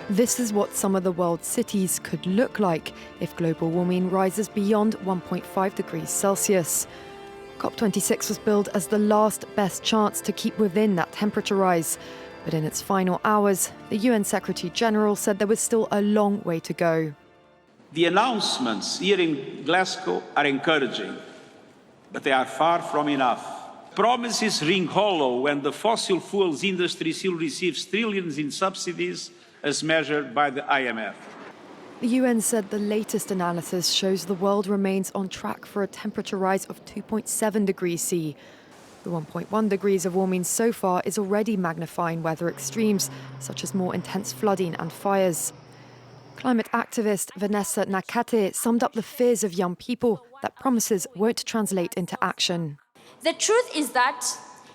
This is what some of the world's cities could look like if global warming rises beyond 1.5 degrees Celsius. COP26 was billed as the last best chance to keep within that temperature rise. But in its final hours, the UN Secretary-General said there was still a long way to go. The announcements here in Glasgow are encouraging, but they are far from enough. Promises ring hollow when the fossil fuels industry still receives trillions in subsidies as measured by the IMF. The UN said the latest analysis shows the world remains on track for a temperature rise of 2.7 degrees C. The 1.1 degrees of warming so far is already magnifying weather extremes, such as more intense flooding and fires. Climate activist VANESSA NAKATE summed up the fears of young people that promises won't translate into action. The truth is that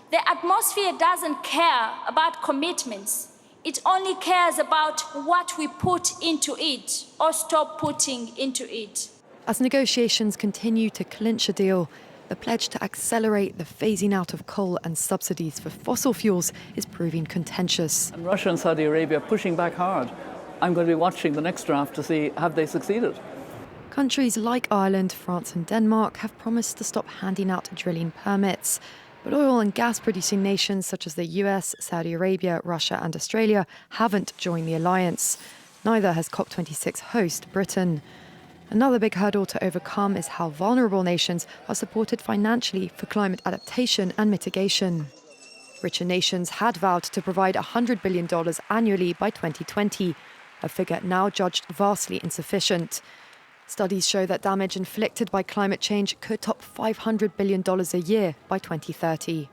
the atmosphere doesn't care about commitments. It only cares about what we put into it or stop putting into it. As negotiations continue to clinch a deal, the pledge to accelerate the phasing out of coal and subsidies for fossil fuels is proving contentious. And Russia and Saudi Arabia are pushing back hard. I'm going to be watching the next draft to see have they succeeded. Countries like Ireland, France and Denmark have promised to stop handing out drilling permits. But oil and gas producing nations such as the US, Saudi Arabia, Russia and Australia haven't joined the alliance. Neither has COP26 host Britain. Another big hurdle to overcome is how vulnerable nations are supported financially for climate adaptation and mitigation. Richer nations had vowed to provide $100 billion annually by 2020, a figure now judged vastly insufficient. Studies show that damage inflicted by climate change could top $500 billion a year by 2030.